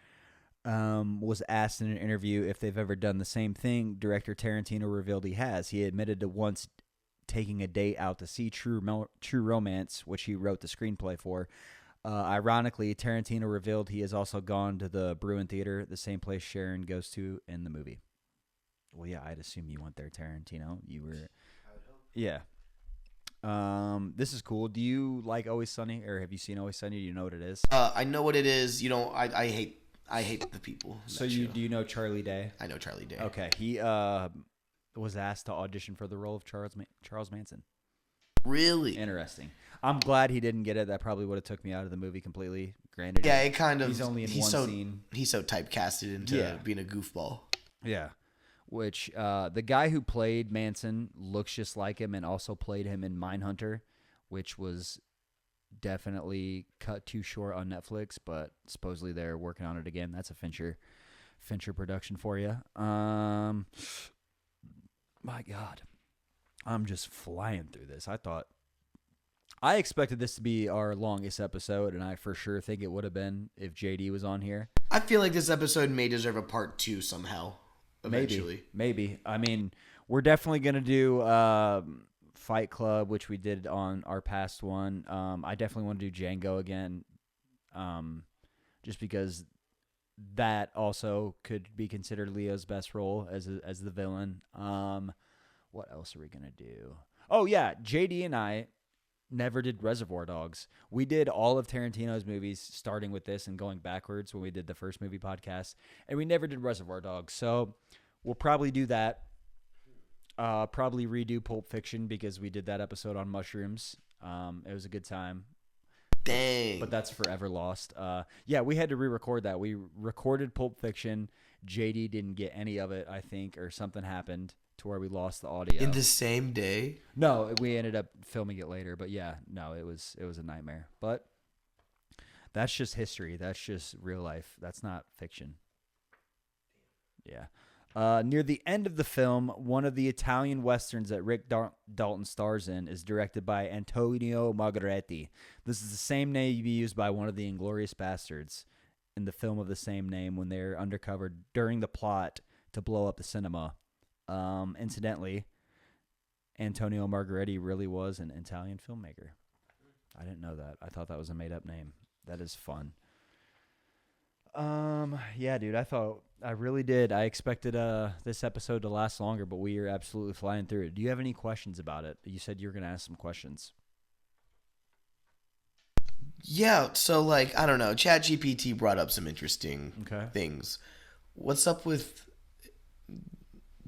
was asked in an interview if they've ever done the same thing, director Tarantino revealed he has. He admitted to once taking a date out to see True Romance, which he wrote the screenplay for. Ironically, Tarantino revealed he has also gone to the Bruin Theater, the same place Sharon goes to in the movie. Well, yeah, I'd assume you went there, Tarantino. You were, yeah. This is cool. Do you like Always Sunny, or have you seen Always Sunny? Do you know what it is? I know what it is. You know, I hate the people. in So that show. do you know Charlie Day? I know Charlie Day. Okay, he was asked to audition for the role of Charles Manson. Really? Interesting. I'm glad he didn't get it. That probably would have took me out of the movie completely. Granted, Yeah, it kind of. he's only in one so, scene. He's so typecasted into being a goofball. Yeah. Which the guy who played Manson looks just like him and also played him in Mindhunter, which was definitely cut too short on Netflix, but supposedly they're working on it again. That's a Fincher production for you. My God. I'm just flying through this. I expected this to be our longest episode, and I for sure think it would have been if JD was on here. I feel like this episode may deserve a part 2 somehow. Eventually. Maybe. I mean, we're definitely gonna do Fight Club, which we did on our past one. I definitely want to do Django again, just because that also could be considered Leo's best role as the villain. What else are we gonna do? Oh yeah, JD and I never did Reservoir Dogs. We did all of Tarantino's movies, starting with this and going backwards when we did the first movie podcast, and we never did Reservoir Dogs. So we'll probably do that. Probably redo Pulp Fiction because we did that episode on mushrooms. It was a good time. Dang. But that's forever lost. Yeah, we had to re-record that. We recorded Pulp Fiction. JD didn't get any of it, I think, or something happened to where we lost the audio. In the same day? No, we ended up filming it later. But yeah, no, it was a nightmare. But that's just history. That's just real life. That's not fiction. Yeah. Near the end of the film, one of the Italian westerns that Rick Dalton stars in is directed by Antonio Margheriti. This is the same name used by one of the Inglourious Bastards in the film of the same name when they're undercover during the plot to blow up the cinema. Incidentally, Antonio Margheriti really was an Italian filmmaker. I didn't know that. I thought that was a made-up name. That is fun. Yeah, dude, I really did. I expected this episode to last longer, but we are absolutely flying through it. Do you have any questions about it? You said you were going to ask some questions. Yeah, so like, I don't know, ChatGPT brought up some interesting things. What's up with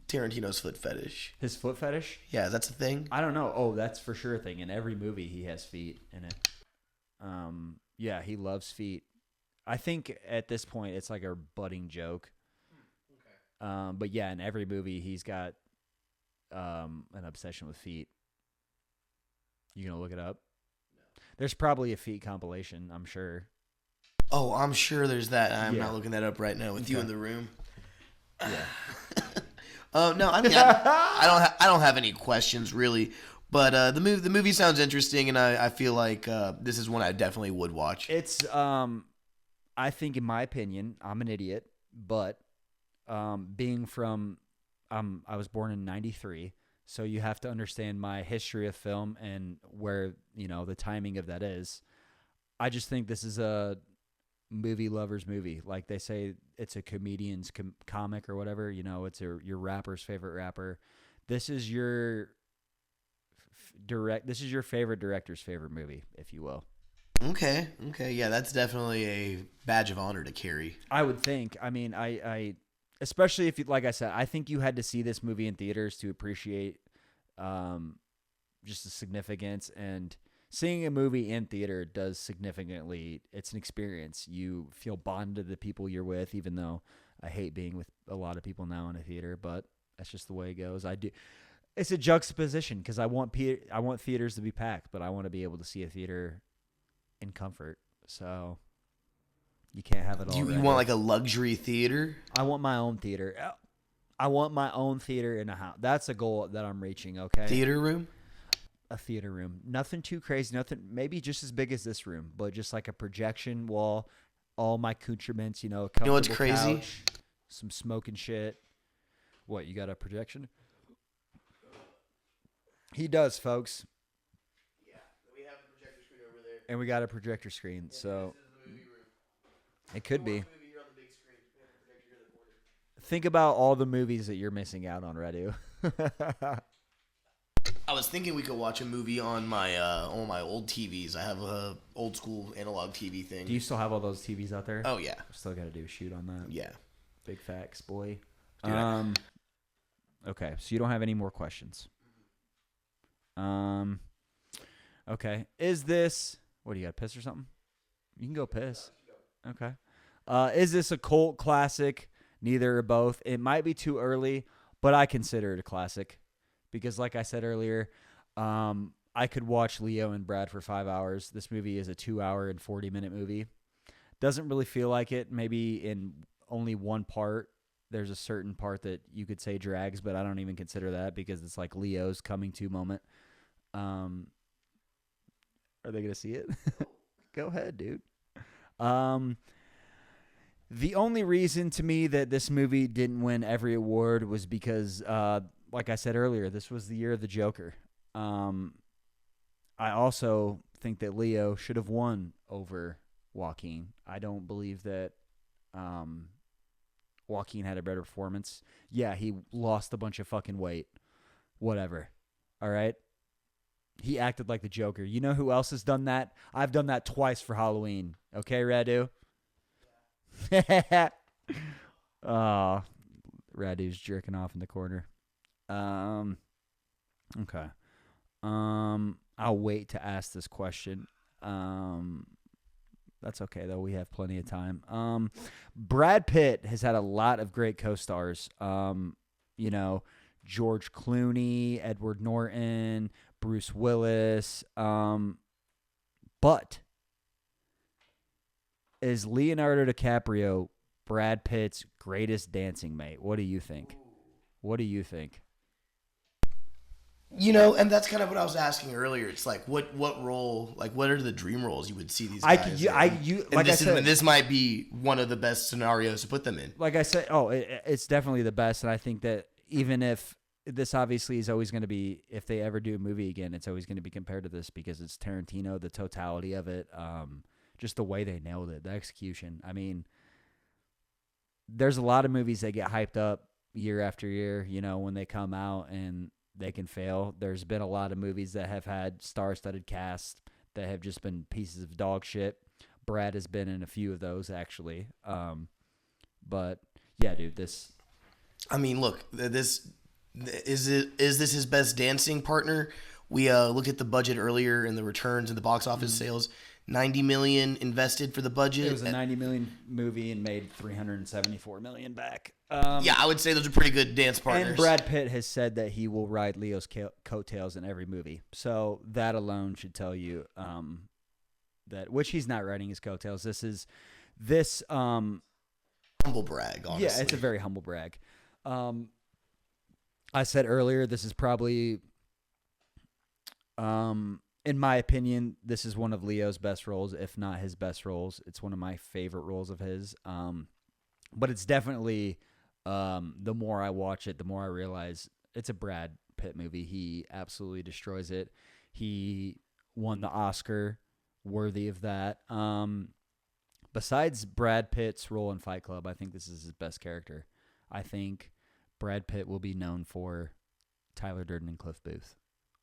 Tarantino's foot fetish? His foot fetish? Yeah, that's a thing? I don't know. Oh, that's for sure a thing. In every movie, he has feet in it. Yeah, he loves feet. I think at this point, it's like a budding joke. But yeah, in every movie, he's got an obsession with feet. You gonna look it up? No. There's probably a feet compilation, I'm sure. Oh, I'm sure there's that. I'm not looking that up right now with you in the room. Yeah. No, I mean, I don't have any questions really, but the movie sounds interesting, and I feel like this is one I definitely would watch. It's I think, in my opinion, I'm an idiot, but being from, I was born in '93, so you have to understand my history of film and where the timing of that is. I just think this is a movie lover's movie. Like they say, it's a comedian's comic or whatever. It's your rapper's favorite rapper. This is your This is your favorite director's favorite movie, if you will. Okay, yeah, that's definitely a badge of honor to carry. I would think. I mean, I especially if you, like I said, I think you had to see this movie in theaters to appreciate just the significance, and seeing a movie in theater does significantly. It's an experience. You feel bonded to the people you're with, even though I hate being with a lot of people now in a theater, but that's just the way it goes. I do. It's a juxtaposition because I want theaters to be packed, but I want to be able to see a theater in comfort. So you can't have it all. You want like a luxury theater? I want my own theater. I want my own theater in a house. That's a goal that I'm reaching. Okay, Theater room. a theater room. Nothing too crazy. Nothing. Maybe just as big as this room, but just like a projection wall. All my accoutrements. You know, a You know what's comfortable crazy? couch, some smoking shit. What, you got a projection? He does, folks. Yeah, we have the projector screen over there. And we got a projector screen, so This is the movie room. it could be. Movie here on the big screen. We have a projector here in the corner. Think about all the movies that you're missing out on, Redu. I was thinking we could watch a movie on my old TVs. I have a old school analog TV thing. Do you still have all those TVs out there? Oh yeah, Still got to do a shoot on that. yeah. Big facts, boy. Dude, Okay, so you don't have any more questions. Okay. Is this, what do you got, piss or something? You can go piss. Okay. Is this a cult classic? Neither or both. It might be too early, but I consider it a classic because, like I said earlier, I could watch Leo and Brad for 5 hours. This movie is a 2-hour and 40-minute movie. Doesn't really feel like it. Maybe in only one part. There's a certain part that you could say drags, but I don't even consider that because it's like Leo's coming to moment. Are they going to see it? Go ahead, dude. The only reason to me that this movie didn't win every award was because, like I said earlier, this was the year of the Joker. I also think that Leo should have won over Joaquin. I don't believe that Joaquin had a better performance. Yeah, he lost a bunch of fucking weight. Whatever. All right? He acted like the Joker. You know who else has done that? I've done that twice for Halloween. Okay, Radu? Oh, Radu's jerking off in the corner. Okay. I'll wait to ask this question. That's okay though. We have plenty of time. Brad Pitt has had a lot of great co-stars. You know, George Clooney, Edward Norton, Bruce Willis. But is Leonardo DiCaprio Brad Pitt's greatest dancing mate? What do you think? What do you think? You know, and that's kind of what I was asking earlier. It's like, what role, like, what are the dream roles you would see these guys in? Like I said, this might be one of the best scenarios to put them in. Like I said, it's definitely the best, and I think that even if this obviously is always going to be, if they ever do a movie again, it's always going to be compared to this because it's Tarantino, the totality of it, just the way they nailed it, the execution. I mean, there's a lot of movies that get hyped up year after year, you know, when they come out and they can fail. There's been a lot of movies that have had star-studded casts that have just been pieces of dog shit. Brad has been in a few of those, actually. But, yeah, dude, this... I mean, look, is this his best dancing partner? We looked at the budget earlier and the returns and the box office sales. $90 million invested for the budget. It was a $90 million movie and made $374 million back. Yeah, I would say those are pretty good dance partners. And Brad Pitt has said that he will ride Leo's coattails in every movie. So that alone should tell you that, which he's not riding his coattails. This humble brag, honestly. Yeah, it's a very humble brag. I said earlier, this is probably, in my opinion, this is one of Leo's best roles, if not his best roles. It's one of my favorite roles of his. But it's definitely, the more I watch it, the more I realize it's a Brad Pitt movie. He absolutely destroys it. He won the Oscar, worthy of that. Besides Brad Pitt's role in Fight Club, I think this is his best character. I think Brad Pitt will be known for Tyler Durden and Cliff Booth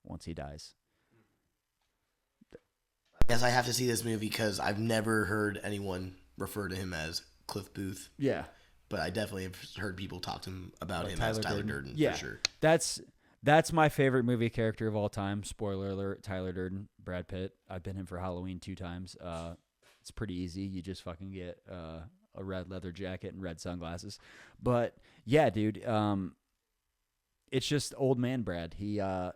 once he dies. Yes, I have to see this movie because I've never heard anyone refer to him as Cliff Booth. Yeah. But I definitely have heard people talk to him about him as Tyler Durden, yeah, for sure. That's my favorite movie character of all time. Spoiler alert, Tyler Durden, Brad Pitt. I've been him for Halloween 2 times. It's pretty easy. You just fucking get a red leather jacket and red sunglasses. But, yeah, dude, it's just old man Brad. The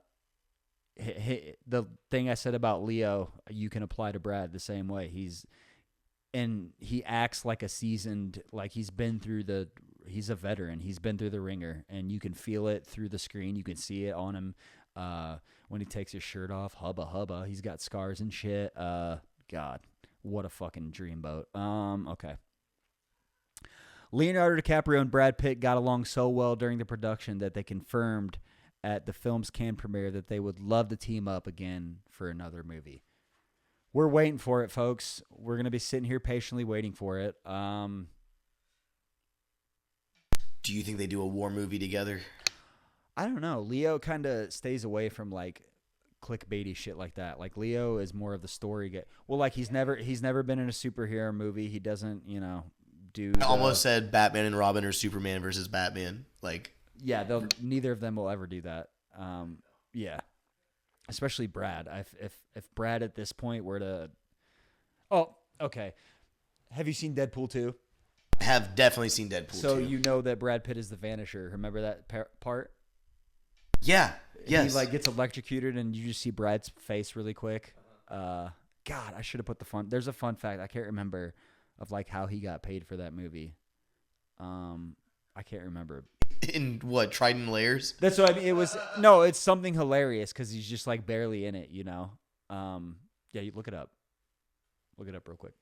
thing I said about Leo, you can apply to Brad the same way. He acts like a seasoned, like he's been through he's a veteran. He's been through the ringer, and you can feel it through the screen. You can see it on him when he takes his shirt off. Hubba hubba. He's got scars and shit. God, what a fucking dreamboat. Okay. Leonardo DiCaprio and Brad Pitt got along so well during the production that they confirmed at the film's Cannes premiere that they would love to team up again for another movie. We're waiting for it, folks. We're going to be sitting here patiently waiting for it. Do you think they do a war movie together? I don't know. Leo kind of stays away from like clickbaity shit like that. Like Leo is more of the story guy. Well, like he's never been in a superhero movie. He doesn't, do. I almost said Batman and Robin or Superman versus Batman. Like, yeah, neither of them will ever do that. Yeah, especially Brad. If Brad at this point were to, oh, okay. Have you seen Deadpool 2? I have definitely seen Deadpool 2. So you know that Brad Pitt is the Vanisher. Remember that part? Yeah. Yes. He like gets electrocuted, and you just see Brad's face really quick. God, I should have put the fun. There's a fun fact I can't remember of like how he got paid for that movie. I can't remember. In what, Trident Layers? That's what I mean. It's something hilarious because he's just like barely in it, Yeah, you look it up. Look it up real quick.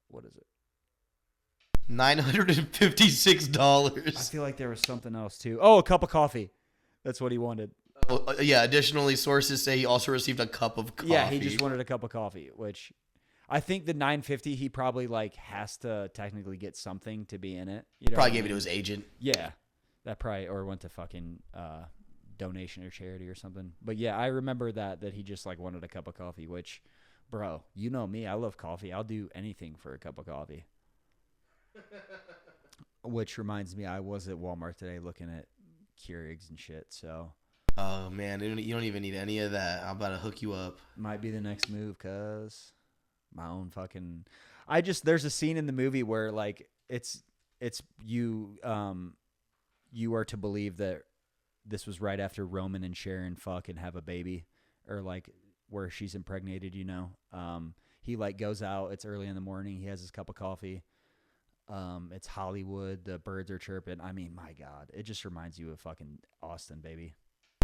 What is it? $956. I feel like there was something else too. Oh, a cup of coffee. That's what he wanted. Yeah, additionally, sources say he also received a cup of coffee. Yeah, he just wanted a cup of coffee, which I think the $950 he probably like has to technically get something to be in it. Probably gave it to his agent. Yeah, that probably or went to fucking donation or charity or something. But yeah, I remember that he just like wanted a cup of coffee, which, bro, you know me, I love coffee. I'll do anything for a cup of coffee. Which reminds me, I was at Walmart today looking at Keurigs and shit, so. Oh, man, you don't even need any of that. I'm about to hook you up. Might be the next move, cuz my own fucking... there's a scene in the movie where, like, it's you are to believe that this was right after Roman and Sharon fuck and have a baby, or, like, where she's impregnated, He, like, goes out, it's early in the morning, he has his cup of coffee. It's Hollywood, the birds are chirping. I mean, my God, it just reminds you of fucking Austin, baby.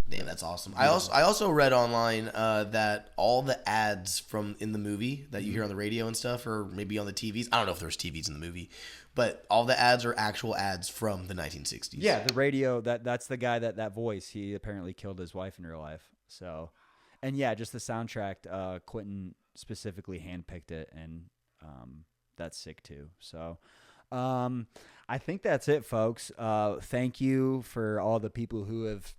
Damn, that's awesome. I also read online that all the ads from in the movie that you hear on the radio and stuff, or maybe on the TVs. I don't know if there's TVs in the movie, but all the ads are actual ads from the 1960s. Yeah, the radio. That's the guy that voice. He apparently killed his wife in real life. So, and yeah, just the soundtrack. Quentin specifically handpicked it, and that's sick too. So. I think that's it, folks. Thank you for all the people who have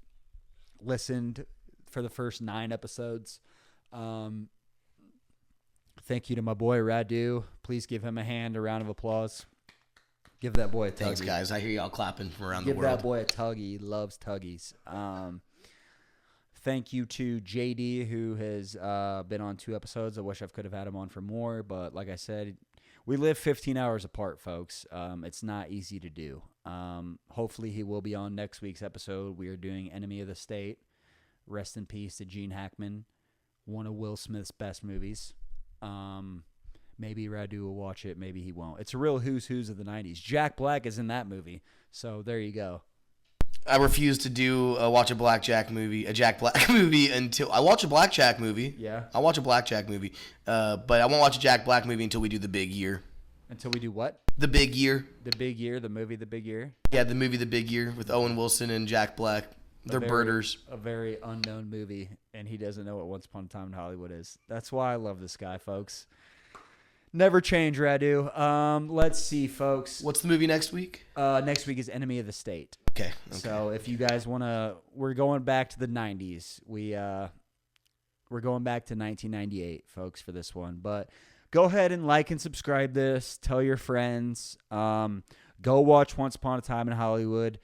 listened for the first 9 episodes. Thank you to my boy Radu. Please give him a round of applause. Give that boy a tuggy. Thanks, guys. I hear y'all clapping from around the world. Give that boy a tuggy. He loves tuggies. Thank you to JD, who has been on 2 episodes. I wish I could have had him on for more, but like I said, we live 15 hours apart, folks. It's not easy to do. Hopefully he will be on next week's episode. We are doing Enemy of the State. Rest in peace to Gene Hackman, one of Will Smith's best movies. Maybe Radu will watch it. Maybe he won't. It's a real who's of the 90s. Jack Black is in that movie. So there you go. I refuse to watch a Jack Black movie until I watch a Blackjack movie. Yeah. I'll watch a Blackjack movie. But I won't watch a Jack Black movie until we do The Big Year. Until we do what? The Big Year. The Big Year, the movie The Big Year? Yeah, the movie The Big Year with Owen Wilson and Jack Black. They're birders. A very unknown movie, and he doesn't know what Once Upon a Time in Hollywood is. That's why I love this guy, folks. Never change, Radu. Let's see, folks. What's the movie next week? Next week is Enemy of the State. Okay. So if you guys want to, we're going back to the 90s. We're going back to 1998, folks, for this one. But go ahead and like and subscribe this. Tell your friends. Go watch Once Upon a Time in Hollywood.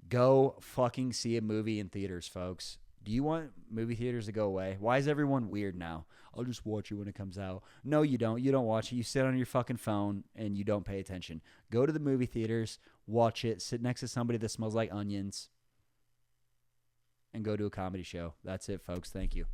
Go fucking see a movie in theaters, folks. Do you want movie theaters to go away? Why is everyone weird now? I'll just watch it when it comes out. No, you don't. You don't watch it. You sit on your fucking phone and you don't pay attention. Go to the movie theaters, watch it, sit next to somebody that smells like onions, and go to a comedy show. That's it, folks. Thank you.